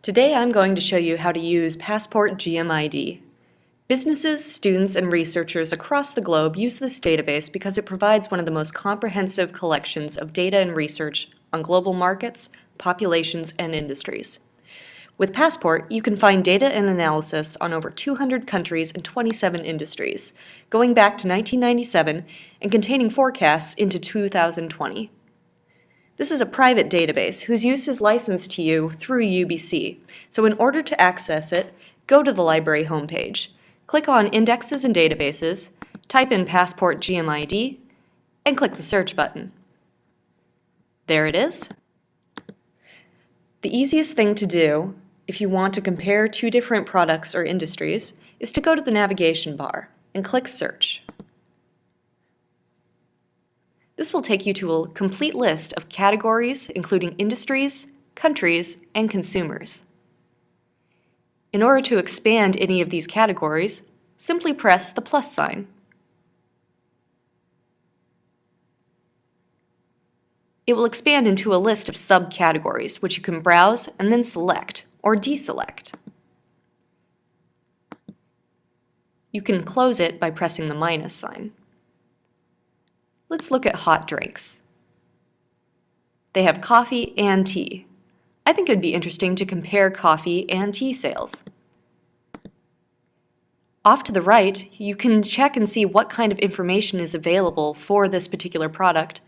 Today I'm going to show you how to use Passport GMID. Businesses, students, and researchers across the globe use this database because it provides one of the most comprehensive collections of data and research on global markets, populations, and industries. With Passport, you can find data and analysis on over 200 countries and 27 industries, going back to 1997 and containing forecasts into 2020. This is a private database whose use is licensed to you through UBC, so in order to access it, go to the library homepage, click on Indexes and Databases, type in Passport GMID, and click the search button. There it is. The easiest thing to do if you want to compare two different products or industries is to go to the navigation bar and click Search. This will take you to a complete list of categories including industries, countries, and consumers. In order to expand any of these categories, simply press the plus sign. It will expand into a list of subcategories which you can browse and then select or deselect. You can close it by pressing the minus sign. Let's look at hot drinks. They have coffee and tea. I think it would be interesting to compare coffee and tea sales. Off to the right, you can check and see what kind of information is available for this particular product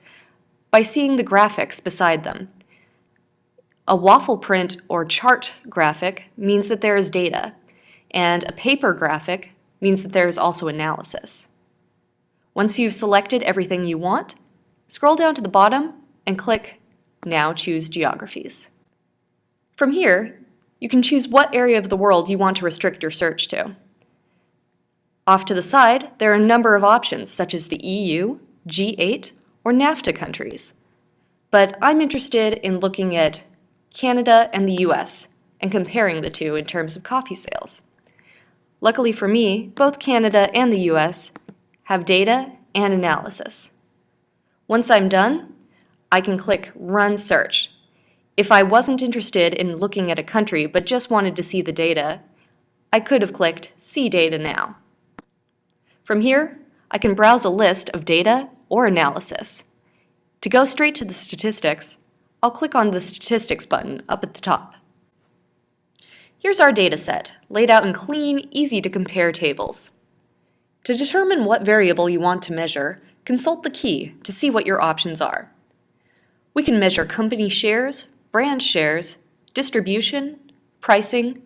by seeing the graphics beside them. A waffle print or chart graphic means that there is data, and a paper graphic means that there is also analysis. Once you've selected everything you want, scroll down to the bottom and click Now Choose Geographies. From here, you can choose what area of the world you want to restrict your search to. Off to the side, there are a number of options such as the EU, G8, or NAFTA countries. But I'm interested in looking at Canada and the US and comparing the two in terms of coffee sales. Luckily for me, both Canada and the US have data and analysis. Once I'm done, I can click Run Search. If I wasn't interested in looking at a country but just wanted to see the data, I could have clicked See Data Now. From here, I can browse a list of data or analysis. To go straight to the statistics, I'll click on the Statistics button up at the top. Here's our data set, laid out in clean, easy-to-compare tables. To determine what variable you want to measure, consult the key to see what your options are. We can measure company shares, brand shares, distribution, pricing.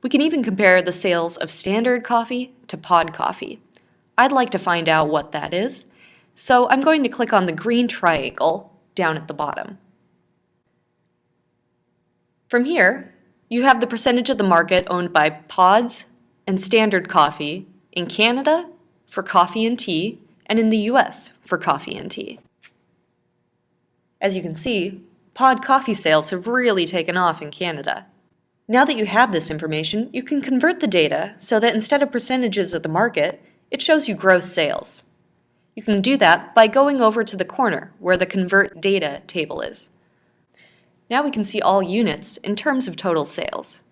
We can even compare the sales of standard coffee to pod coffee. I'd like to find out what that is, so I'm going to click on the green triangle down at the bottom. From here, you have the percentage of the market owned by pods and standard coffee in Canada for coffee and tea, and in the US for coffee and tea. As you can see, pod coffee sales have really taken off in Canada. Now that you have this information, you can convert the data so that instead of percentages of the market, it shows you gross sales. You can do that by going over to the corner where the Convert Data table is. Now we can see all units in terms of total sales.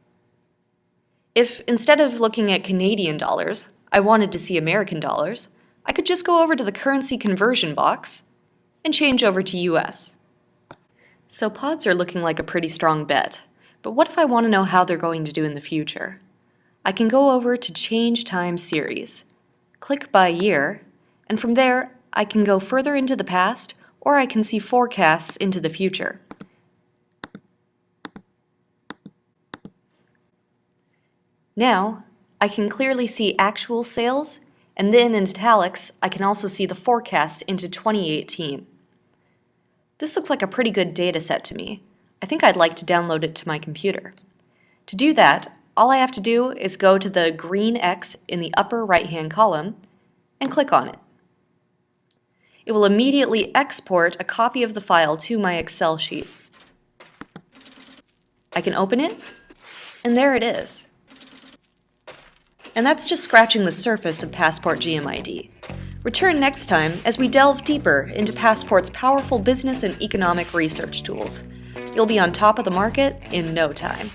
If instead of looking at Canadian dollars, I wanted to see American dollars, I could just go over to the currency conversion box and change over to US. So pods are looking like a pretty strong bet, but what if I want to know how they're going to do in the future? I can go over to Change Time Series, click by year, and from there I can go further into the past or I can see forecasts into the future. Now, I can clearly see actual sales, and then in italics, I can also see the forecasts into 2018. This looks like a pretty good data set to me. I think I'd like to download it to my computer. To do that, all I have to do is go to the green X in the upper right-hand column and click on it. It will immediately export a copy of the file to my Excel sheet. I can open it, and there it is. And that's just scratching the surface of Passport GMID. Return next time as we delve deeper into Passport's powerful business and economic research tools. You'll be on top of the market in no time.